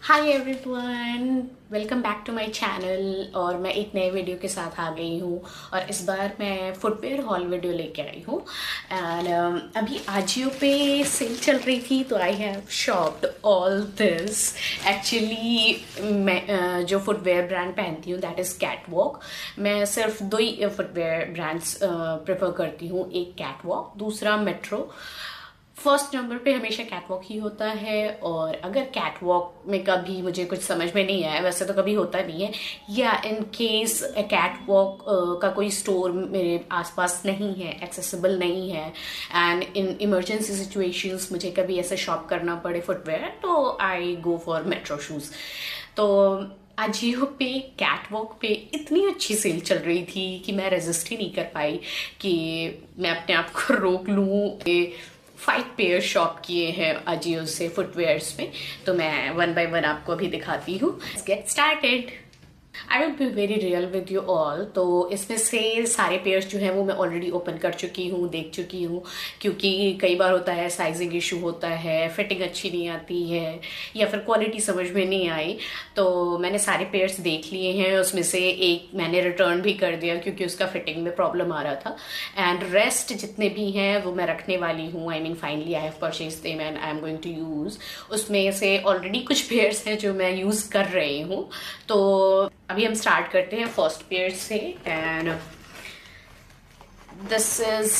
Hi everyone, welcome back to my channel. और मैं एक नए वीडियो के साथ आ गई हूँ और इस बार मैं फुटवेयर हॉल वीडियो लेके आई हूँ। एंड अभी आजियो पे सेल चल रही थी तो I have शॉप्ड all this. Actually मैं जो फुटवेयर ब्रांड पहनती हूँ दैट इज़ कैटवॉक। मैं सिर्फ दो ही फुटवेयर ब्रांड्स प्रेफर करती हूँ, एक कैटवॉक, दूसरा मेट्रो। फर्स्ट नंबर पे हमेशा कैटवॉक ही होता है। और अगर कैटवॉक में कभी मुझे कुछ समझ में नहीं आया, वैसे तो कभी होता नहीं है, या इन केस कैटवॉक का कोई स्टोर मेरे आसपास नहीं है, एक्सेसिबल नहीं है, एंड इन इमरजेंसी सिचुएशंस मुझे कभी ऐसे शॉप करना पड़े फुटवेयर, तो आई गो फॉर मेट्रो शूज़। तो अजियो पे कैटवॉक पे इतनी अच्छी सेल चल रही थी कि मैं रेजिस्ट ही नहीं कर पाई कि मैं अपने आप को रोक लूँ। 5 पेयर शॉप किए हैं अजियो से फुटवेयर्स में, तो मैं वन बाय वन आपको अभी दिखाती हूँ। Let's get started. I will be very real with you all. तो इसमें से सारे पेयर्स जो हैं वो मैं ऑलरेडी ओपन कर चुकी हूँ, देख चुकी हूँ, क्योंकि कई बार होता है साइजिंग इशू होता है, फिटिंग अच्छी नहीं आती है या फिर क्वालिटी समझ में नहीं आई। तो मैंने सारे पेयर्स देख लिए हैं, उसमें से एक मैंने रिटर्न भी कर दिया क्योंकि उसका फिटिंग में प्रॉब्लम आ रहा था। एंड रेस्ट जितने भी हैं वो मैं रखने वाली हूँ। I mean finally I have purchase them and I am going to use. उसमें से ऑलरेडी कुछ पेयर्स हैं जो मैं यूज़ कर रही हूँ। तो अभी हम स्टार्ट करते हैं फर्स्ट पेयर से। And this is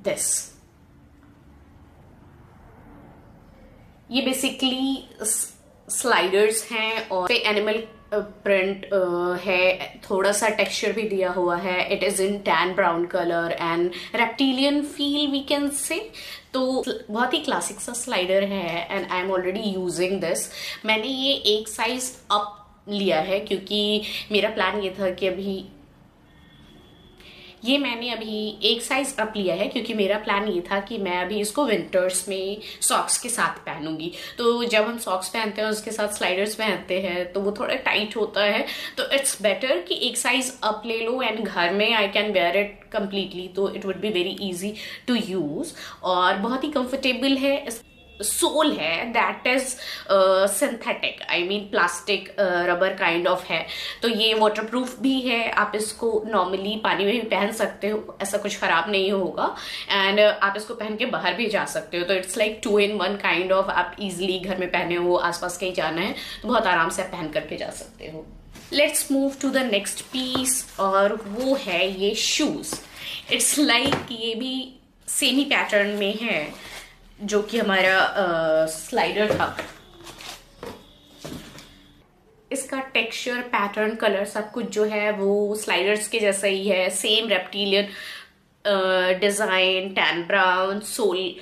this. ये बेसिकली स्लाइडर्स हैं और एनिमल प्रिंट है, थोड़ा सा टेक्सचर भी दिया हुआ है। It is in tan brown colour and reptilian feel we can say. तो बहुत ही क्लासिक सा स्लाइडर है and I am already using this. मैंने ये एक साइज अप लिया है क्योंकि मेरा प्लान ये था कि मैंने अभी एक साइज अप लिया है क्योंकि मेरा प्लान ये था कि मैं अभी इसको विंटर्स में सॉक्स के साथ पहनूंगी। तो जब हम सॉक्स पहनते हैं उसके साथ स्लाइडर्स पहनते हैं तो वो थोड़ा टाइट होता है, तो इट्स बेटर कि एक साइज अप ले लो एंड घर में I can wear it completely, तो it would be very easy to use. और बहुत ही कंफर्टेबल है। सोल है that is synthetic, I mean plastic rubber kind of है। तो ये वाटरप्रूफ भी है, आप इसको नॉर्मली पानी में भी पहन सकते हो, ऐसा कुछ खराब नहीं होगा। एंड आप इसको पहन के बाहर भी जा सकते हो, तो it's like 2 in 1 kind of. आप इजिली घर में पहने हो, आसपास कहीं जाना है तो बहुत आराम से आप पहन करके जा सकते हो। Let's move to the next piece और वो है ये शूज। इट्स लाइक ये भी सेम ही पैटर्न में है जो कि हमारा स्लाइडर था। इसका टेक्सचर, पैटर्न, कलर सब कुछ जो है वो स्लाइडर्स के जैसा ही है। Same reptilian design, tan brown, sole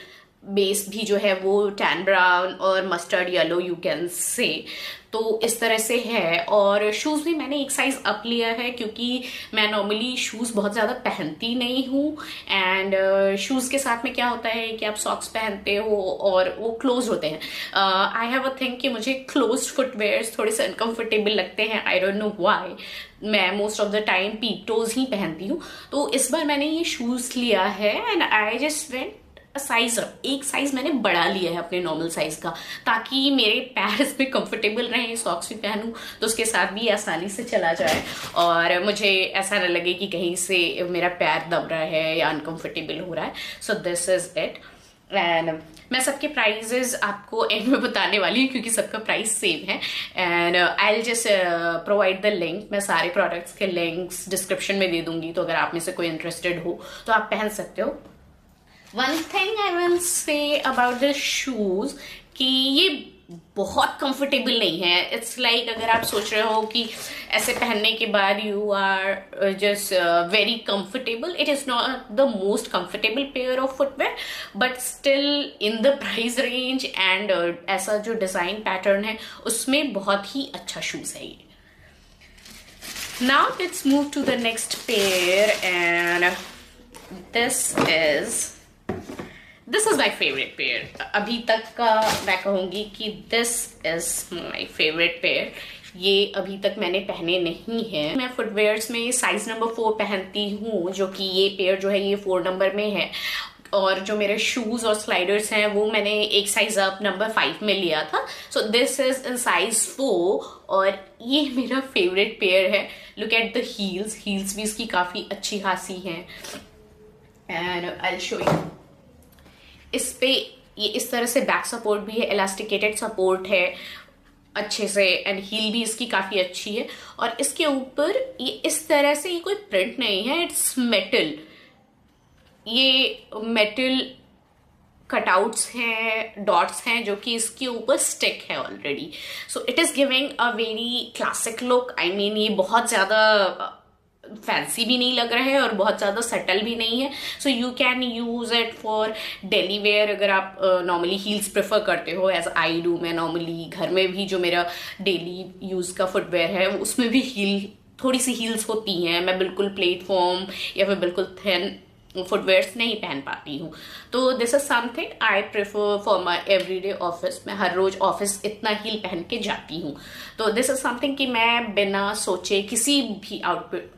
base भी जो है वो टैन ब्राउन और mustard yellow you can say. तो इस तरह से है। और शूज़ भी मैंने एक साइज अप लिया है क्योंकि मैं नॉर्मली शूज़ बहुत ज़्यादा पहनती नहीं हूँ। एंड शूज़ के साथ में क्या होता है कि आप सॉक्स पहनते हो और वो क्लोज होते हैं। आई हैव अ थिंग कि मुझे क्लोज फुटवेयर्स थोड़े से अनकंफर्टेबल लगते हैं, आई डोंट नो व्हाई। मैं most of the time peep toes ही पहनती हूँ। तो इस बार मैंने ये शूज़ लिया है and I just went size एक साइज मैंने बढ़ा लिया है अपने नॉर्मल साइज का, ताकि मेरे पैर इसमें कंफर्टेबल रहें, सॉक्स भी पहनूं तो उसके साथ भी आसानी से चला जाए और मुझे ऐसा न लगे कि कहीं से मेरा पैर दब रहा है या अनकंफर्टेबल हो रहा है। सो दिस इज इट। एंड मैं सबके प्राइजेस आपको एंड में बताने वाली हूँ क्योंकि सबका प्राइस सेम है। And I will just provide the link. मैं सारे प्रोडक्ट्स के लिंक्स डिस्क्रिप्शन में दे दूंगी, तो अगर आप में से कोई इंटरेस्टेड हो तो आप पहन सकते हो। One thing I will say about the shoes कि ये बहुत कंफर्टेबल नहीं है। इट्स लाइक अगर आप सोच रहे हो कि ऐसे पहनने के बाद you are just very comfortable, it is not the most comfortable pair of footwear, but still in the price range and ऐसा जो डिजाइन पैटर्न है उसमें बहुत ही अच्छा शूज है ये। Now let's move to the next pair and this is my favourite pair. अभी तक का मैं कहूँगी कि this is my favourite pair. ये अभी तक मैंने पहने नहीं है। मैं फुटवेयर्स में साइज नंबर 4 पहनती हूँ, जो कि ये पेयर जो है ये 4 नंबर में है। और जो मेरे शूज और स्लाइडर्स हैं वो मैंने एक साइज अप नंबर 5 में लिया था। सो दिस इज इन साइज 4 और ये मेरा फेवरेट पेयर है। Look at the heels, heels भी इसकी काफी अच्छी खासी हैं and I will show you. इस पे ये इस तरह से बैक सपोर्ट भी है, इलास्टिकेटेड सपोर्ट है अच्छे से, एंड हील भी इसकी काफी अच्छी है। और इसके ऊपर ये इस तरह से, ये कोई प्रिंट नहीं है, इट्स मेटल, ये मेटल कटआउट्स हैं, डॉट्स हैं जो कि इसके ऊपर स्टिक है already. So it is giving a very classic look. I mean ये बहुत ज्यादा फैंसी भी नहीं लग रहा है और बहुत ज्यादा सटल भी नहीं है। So you can use it for daily wear अगर आप नॉर्मली हील्स प्रेफर करते हो, एज आई डू। मैं नॉर्मली घर में भी जो मेरा डेली यूज का फुटवेयर है उसमें भी थोड़ी सी हील्स होती हैं। मैं बिल्कुल प्लेटफॉर्म या फिर बिल्कुल थिन फुटवेयर्स नहीं पहन पाती हूँ। तो this is something I prefer for my everyday office. मैं हर रोज ऑफिस इतना हील पहन के जाती हूँ। तो दिस इज समथिंग कि मैं बिना सोचे किसी भी आउटफिट,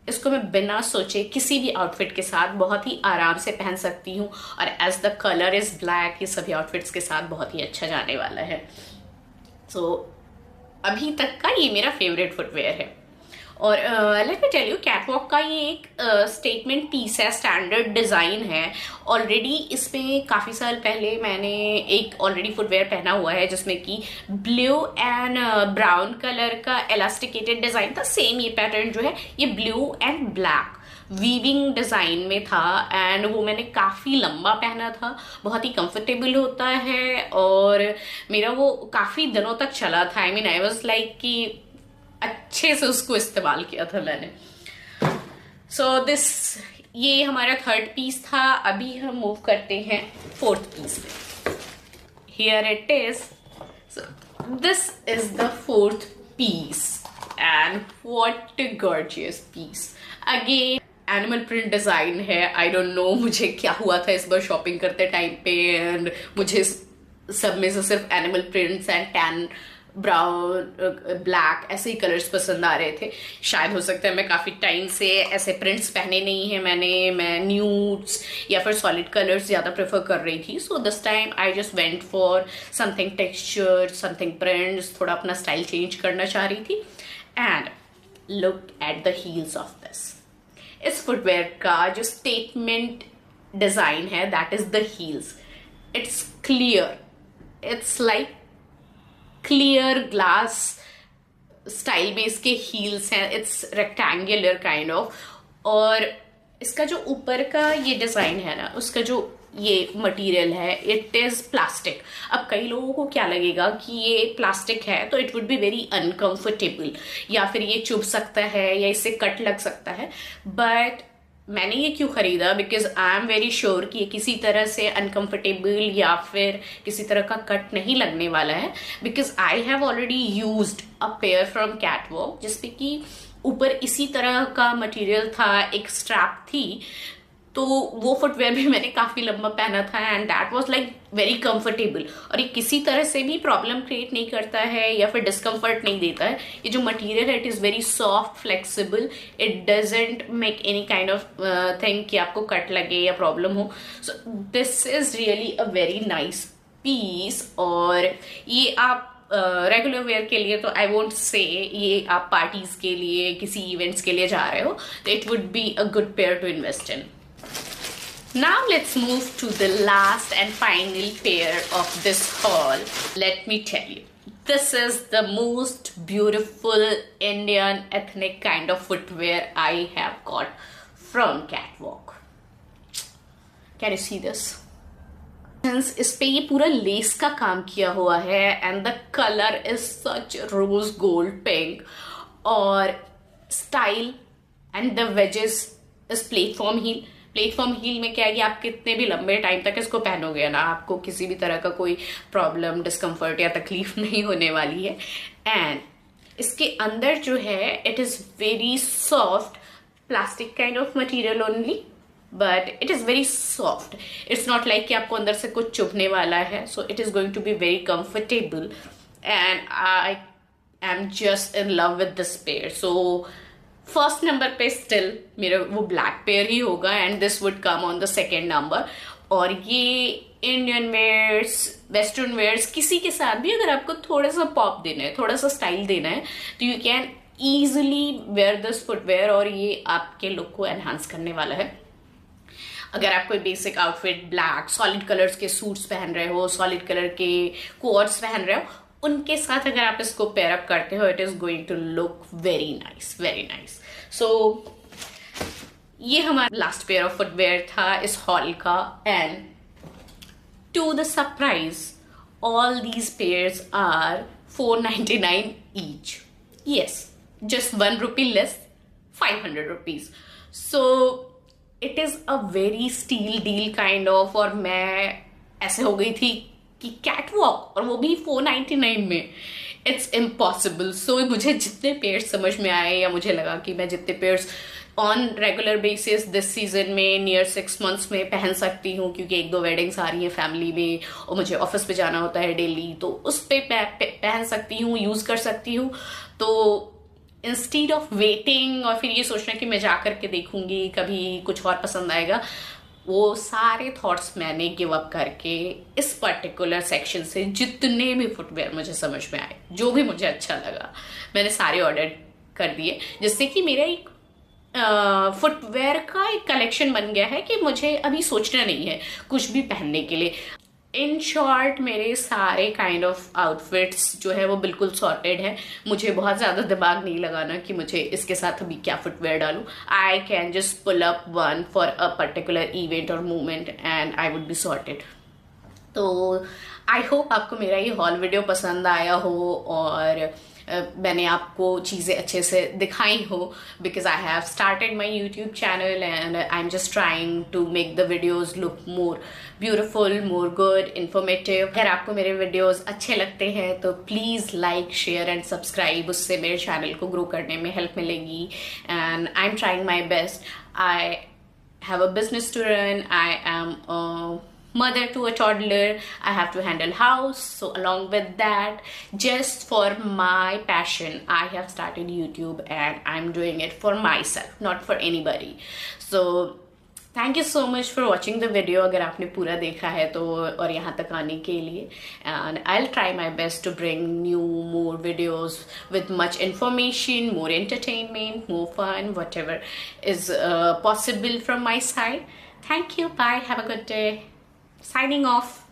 इसको मैं बिना सोचे किसी भी आउटफिट के साथ बहुत ही आराम से पहन सकती हूँ। और as the colour is black, ये सभी आउटफिट्स के साथ बहुत ही अच्छा जाने वाला है। सो अभी तक का ये मेरा फेवरेट फुटवेयर है। और let me tell you, Catwalk का ये एक स्टेटमेंट पीस है, स्टैंडर्ड डिजाइन है। ऑलरेडी इसमें काफी साल पहले मैंने एक ऑलरेडी फुटवेयर पहना हुआ है जिसमें कि ब्लू एंड ब्राउन कलर का इलास्टिकेटेड डिजाइन था। सेम ये पैटर्न जो है ये blue and black weaving design में था एंड वो मैंने काफी लंबा पहना था। बहुत ही कंफर्टेबल होता है और मेरा वो काफी दिनों तक चला था। I mean I was like कि अच्छे से उसको इस्तेमाल किया था मैंने। सो दिस, ये हमारा थर्ड पीस था। अभी हम मूव करते हैं फोर्थ पीस पे। Here it is. This is the fourth piece and what a gorgeous piece. Again animal print design है। आई डोंट नो मुझे क्या हुआ था इस बार शॉपिंग करते टाइम पे, एंड मुझे सब में से सिर्फ animal prints and tan, brown, black ऐसे ही कलर्स पसंद आ रहे थे। शायद हो सकता है मैं काफी टाइम से ऐसे प्रिंट्स पहने नहीं है मैं न्यूड्स या फिर सॉलिड कलर्स ज्यादा प्रेफर कर रही थी। So this time I just went for something texture, something prints, थोड़ा अपना स्टाइल चेंज करना चाह रही थी। And look at the heels of this. इस फुटवेयर का जो स्टेटमेंट डिजाइन है that is the heels. It's clear, it's like clear glass style में इसके हील्स हैं। It's rectangular kind of. और इसका जो ऊपर का ये डिजाइन है ना, उसका जो ये मटेरियल है इट इज प्लास्टिक। अब कई लोगों को क्या लगेगा कि ये प्लास्टिक है तो it would be very uncomfortable, या फिर ये चुभ सकता है या इससे कट लग सकता है। बट मैंने ये क्यों खरीदा, because I am very sure कि ये किसी तरह से अनकंफर्टेबल या फिर किसी तरह का कट नहीं लगने वाला है। Because I have already used a pair from catwalk जिसपे कि ऊपर इसी तरह का मटेरियल था, एक स्ट्रैप थी। तो वो फुटवेयर भी मैंने काफी लंबा पहना था and that was like very comfortable. और ये किसी तरह से भी प्रॉब्लम क्रिएट नहीं करता है या फिर डिस्कम्फर्ट नहीं देता है। ये जो मटेरियल है it is very soft, flexible, it doesn't make any kind of thing कि आपको कट लगे या प्रॉब्लम हो। So this is really a very nice piece. और ये आप रेगुलर वेयर के लिए तो आई वोंट से, ये आप पार्टीज के लिए, किसी इवेंट्स के लिए जा रहे हो तो it would be a good pair to invest in. Now let's move to the last and final pair of this haul. Let me tell you, this is the most beautiful Indian ethnic kind of footwear I have got from Catwalk. Can you see this? Since इस पे ये पूरा less का काम किया हुआ है and the color is such rose gold pink, और style and the wedges is platform heel. Platform heal में क्या है कि आप कितने भी लंबे टाइम तक इसको पहनोगे ना, आपको किसी भी तरह का कोई प्रॉब्लम, डिस्कम्फर्ट या तकलीफ नहीं होने वाली है। एंड इसके अंदर जो है it is very soft, plastic kind of material only, but it is very soft. It's not like कि आपको अंदर से कुछ चुभने वाला है। So it is going to be very comfortable and I am just in love with this pair. So first number पे still मेरा वो ब्लैक पेयर ही होगा and this would come on the second number. और ये Indian wears, western wears, किसी के साथ भी अगर आपको थोड़ा सा पॉप देना है, थोड़ा सा स्टाइल देना है, तो you can easily wear this footwear और ये आपके लुक को एनहांस करने वाला है। अगर आप कोई basic outfit, black solid colours के सूट्स पहन रहे हो, सॉलिड कलर के कोट्स पहन रहे हो, उनके साथ अगर आप इसको पेयर अप करते हो, it is going to look very nice, very nice. So ये हमारा लास्ट पेयर ऑफ फुटवेयर था इस हॉल का। And to the surprise, all these pairs are 499 each. Yes, just 1 rupee less, 500 rupees. So it is a very steal deal kind of। और मैं ऐसे हो गई थी कि कैटवॉक, और वो भी 499 में, इट्स इम्पॉसिबल। सो मुझे जितने पेयर्स समझ में आए, या मुझे लगा कि मैं जितने pairs on regular basis this season में नियर 6 months में पहन सकती हूँ, क्योंकि 1-2 वेडिंग्स आ रही हैं फैमिली में और मुझे ऑफिस पे जाना होता है डेली, तो उस पे पहन सकती हूँ, यूज कर सकती हूँ। तो इंस्टीड ऑफ वेटिंग और फिर ये सोचना कि मैं जा करके देखूंगी, कभी कुछ और पसंद आएगा, वो सारे थॉट्स मैंने गिव अप करके इस पर्टिकुलर सेक्शन से जितने भी फुटवेयर मुझे समझ में आए, जो भी मुझे अच्छा लगा, मैंने सारे ऑर्डर कर दिए, जिससे कि मेरा एक फुटवेयर का एक कलेक्शन बन गया है कि मुझे अभी सोचना नहीं है कुछ भी पहनने के लिए। इन शॉर्ट, मेरे सारे काइंड ऑफ आउटफिट्स जो है वो बिल्कुल सॉर्टेड है। मुझे बहुत ज़्यादा दिमाग नहीं लगाना कि मुझे इसके साथ अभी क्या फुटवेयर डालूं। I can just pull up one for a particular event और movement and I would be sorted. तो आई होप आपको मेरा ये हॉल वीडियो पसंद आया हो और मैंने आपको चीज़ें अच्छे से दिखाई हो, because I have started my YouTube channel and I am just trying to make the videos look more beautiful, more good, informative. अगर आपको मेरे वीडियोज अच्छे लगते हैं तो please like, share and subscribe, उससे मेरे चैनल को ग्रो करने में हेल्प मिलेगी। And I am trying my best. I have a business to run. I am a mother to a toddler. I have to handle house. So along with that, just for my passion, I have started YouTube and I'm doing it for myself, not for anybody. So thank you so much for watching the video. अगर आपने पूरा देखा है तो, और यहाँ तक आने के लिए, and I'll try my best to bring new more videos with much information, more entertainment, more fun, whatever is possible from my side. Thank you. Bye. Have a good day. Signing off.